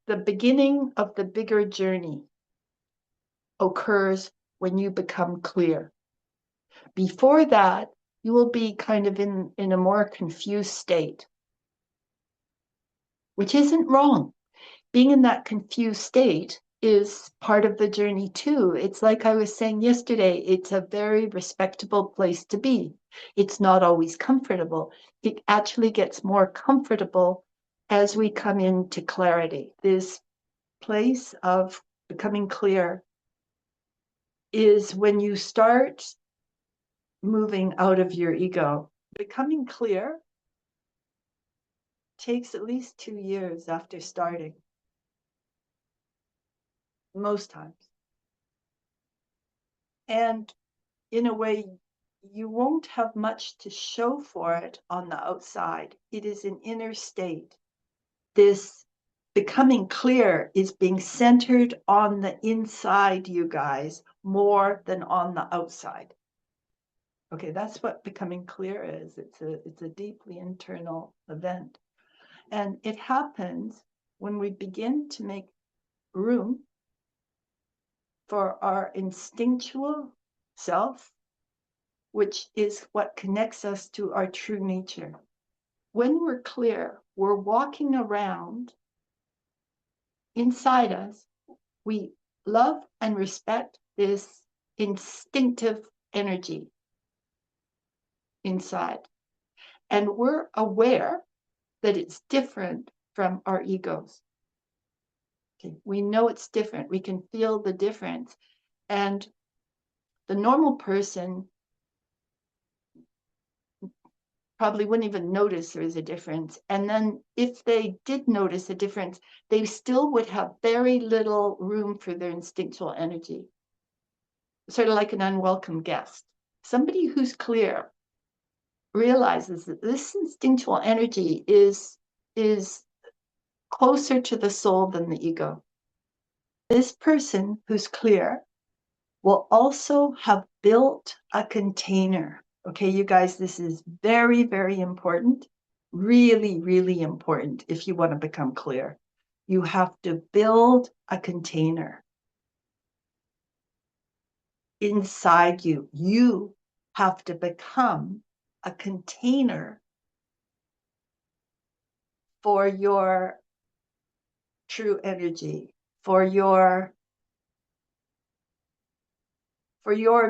the beginning of the bigger journey occurs when you become clear. Before that, you will be kind of in a more confused state, which isn't wrong. Being in that confused state is part of the journey too. It's like I was saying yesterday, it's a very respectable place to be. It's not always comfortable. It actually gets more comfortable as we come into clarity. This place of becoming clear is when you start moving out of your ego. Becoming clear takes at least 2 years after starting, most times. And in a way, you won't have much to show for it on the outside. It is an inner state. This becoming clear is being centered on the inside, you guys, more than on the outside. Okay, that's what becoming clear is. It's a deeply internal event. And it happens when we begin to make room for our instinctual self, which is what connects us to our true nature. When we're clear, we're walking around inside us. We love and respect this instinctive energy inside. And we're aware that it's different from our egos. Okay, we know it's different. We can feel the difference. And the normal person probably wouldn't even notice there is a difference. And then if they did notice a difference, they still would have very little room for their instinctual energy. Sort of like an unwelcome guest. Somebody who's clear realizes that this instinctual energy is closer to the soul than the ego. This person who's clear will also have built a container. Okay, you guys, this is very, very important. Really, really important if you want to become clear. You have to build a container inside you. You have to become a container for your true energy, for your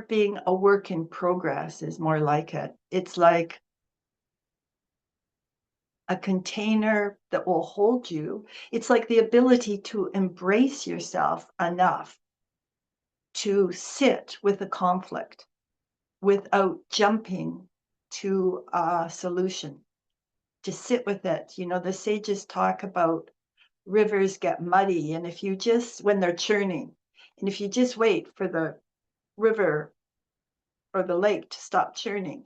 being a work in progress is more like it. It's like a container that will hold you. It's like the ability to embrace yourself enough to sit with a conflict without jumping to a solution, to sit with it. You know, the sages talk about rivers get muddy, and if you just, when they're churning, and if you just wait for the river or the lake to stop churning,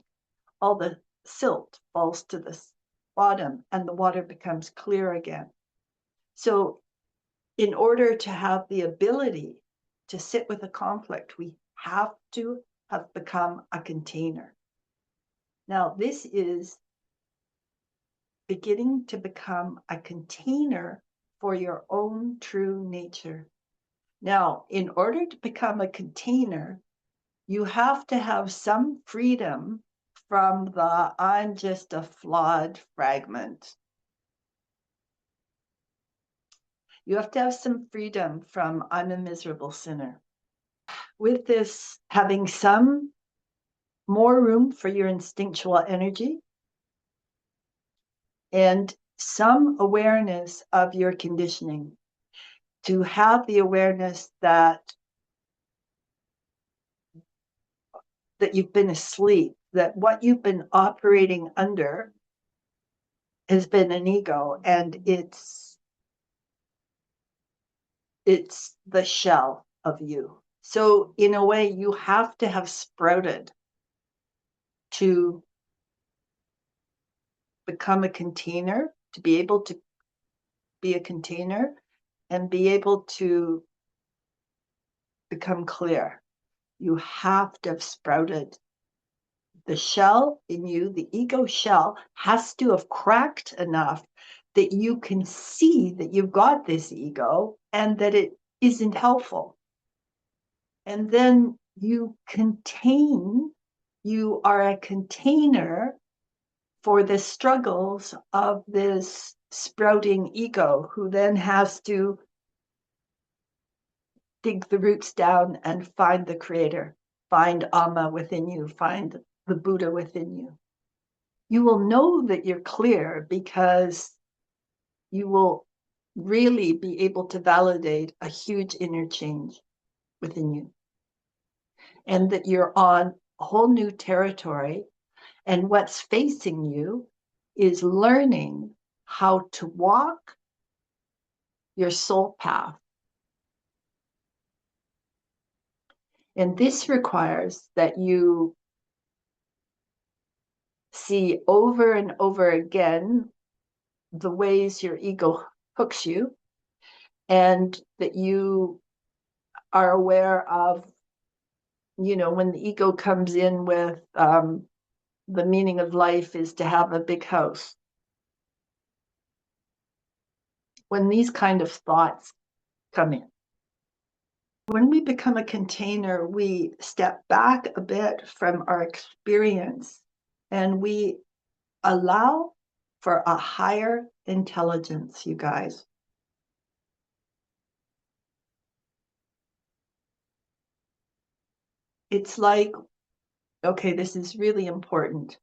all the silt falls to the bottom and the water becomes clear again. So in order to have the ability to sit with a conflict, we have to have become a container. Now, this is beginning to become a container for your own true nature. Now, in order to become a container, you have to have some freedom from the I'm just a flawed fragment. You have to have some freedom from I'm a miserable sinner. With this, having some more room for your instinctual energy and some awareness of your conditioning, to have the awareness that you've been asleep, that what you've been operating under has been an ego, and it's the shell of you. So in a way, you have to have sprouted to become a container, to be able to be a container and be able to become clear. You have to have sprouted. The shell in you, the ego shell, has to have cracked enough that you can see that you've got this ego and that it isn't helpful. And then you are a container for the struggles of this sprouting ego, who then has to dig the roots down and find the creator, find Amma within you, find the Buddha within you. You will know that you're clear because you will really be able to validate a huge inner change within you, and that you're on a whole new territory. And what's facing you is learning how to walk your soul path. And this requires that you see over and over again the ways your ego hooks you, and that you are aware of, when the ego comes in with the meaning of life is to have a big house. When these kind of thoughts come in, when we become a container, we step back a bit from our experience and we allow for a higher intelligence, you guys. It's like, okay, this is really important.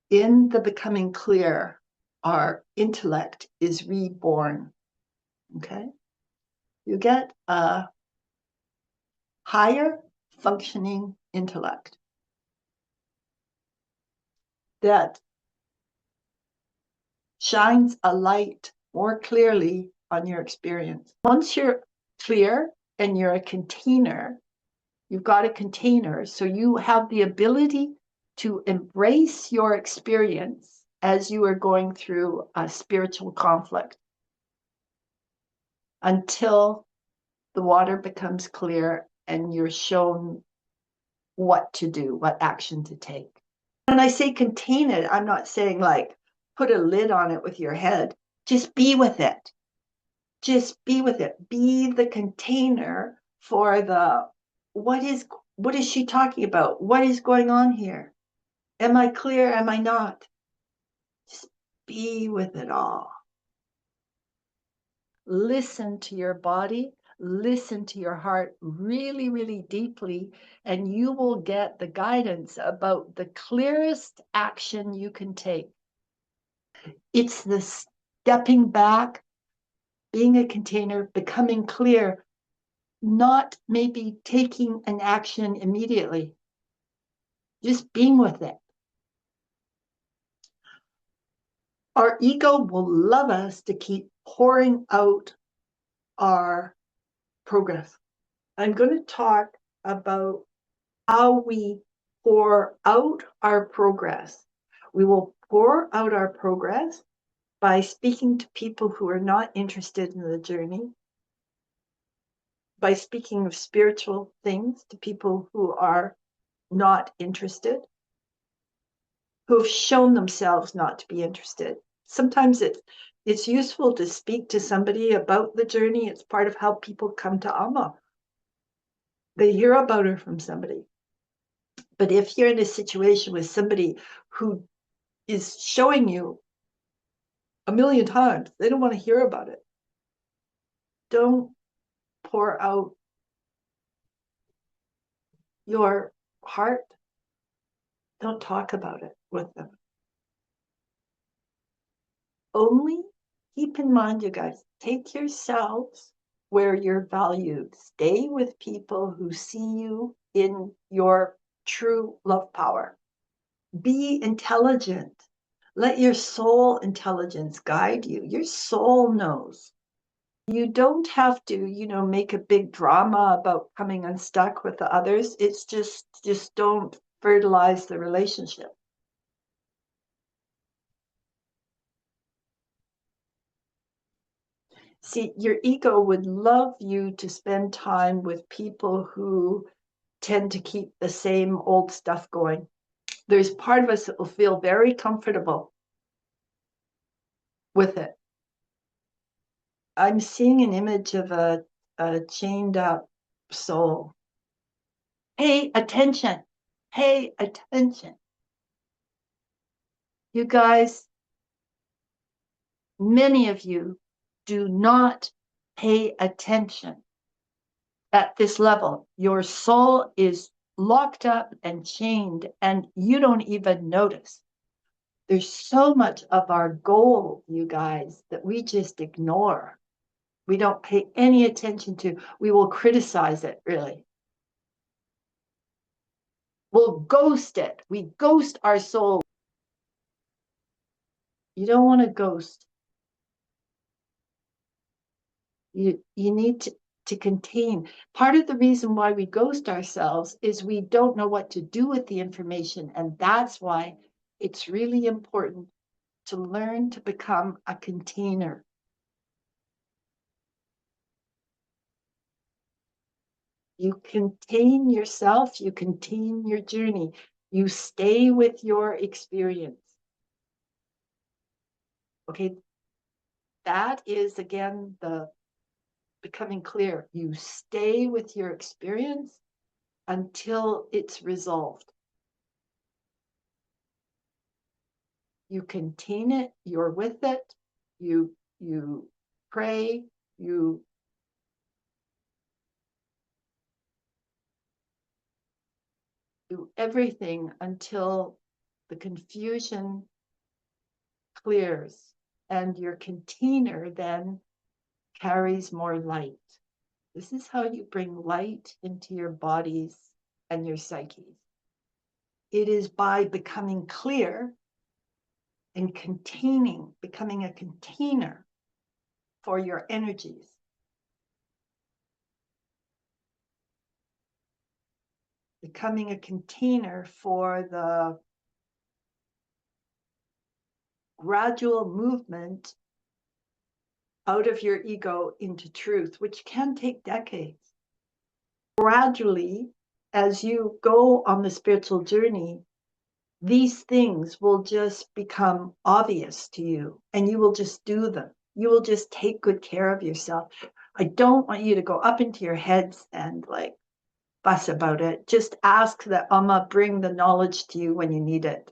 In the becoming clear, our intellect is reborn. Okay? You get a higher functioning intellect that shines a light more clearly on your experience. Once you're clear and you're a container, you've got a container, so you have the ability to embrace your experience as you are going through a spiritual conflict until the water becomes clear and you're shown what to do, what action to take. When I say contain it, I'm not saying like put a lid on it with your head. Just be with it. Just be with it. Be the container for what is she talking about? What is going on here? Am I clear? Am I not? Just be with it all. Listen to your body, listen to your heart really, really deeply, and you will get the guidance about the clearest action you can take. It's the stepping back, being a container, becoming clear, not maybe taking an action immediately, just being with it. Our ego will love us to keep pouring out our progress. I'm going to talk about how we pour out our progress. We will pour out our progress by speaking to people who are not interested in the journey, by speaking of spiritual things to people who are not interested, who have shown themselves not to be interested. Sometimes it's useful to speak to somebody about the journey. It's part of how people come to Amma. They hear about her from somebody. But if you're in a situation with somebody who is showing you a million times, they don't want to hear about it. Don't pour out your heart. Don't talk about it with them. Only keep in mind, you guys, take yourselves where you're valued. Stay with people who see you in your true love power. Be intelligent. Let your soul intelligence guide you. Your soul knows. You don't have to, make a big drama about coming unstuck with the others. It's just don't fertilize the relationship. See, your ego would love you to spend time with people who tend to keep the same old stuff going. There's part of us that will feel very comfortable with it. I'm seeing an image of a chained up soul. Pay attention. Pay attention. You guys, many of you do not pay attention at this level. Your soul is locked up and chained, and you don't even notice. There's so much of our goal, you guys, that we just ignore. We don't pay any attention to. We will criticize it, really. We'll ghost it. We ghost our soul. You don't want to ghost. You need to contain. Part of the reason why we ghost ourselves is we don't know what to do with the information. And that's why it's really important to learn to become a container. You contain yourself, you contain your journey, you stay with your experience. Okay, that is again the becoming clear. You stay with your experience until it's resolved. You contain it, you're with it, you pray, you do everything until the confusion clears and your container then carries more light. This is how you bring light into your bodies and your psyches. It is by becoming clear and containing, becoming a container for your energies. Becoming a container for the gradual movement out of your ego into truth, which can take decades. Gradually, as you go on the spiritual journey, these things will just become obvious to you and you will just do them. You will just take good care of yourself. I don't want you to go up into your heads and like fuss about it. Just ask that Amma bring the knowledge to you when you need it.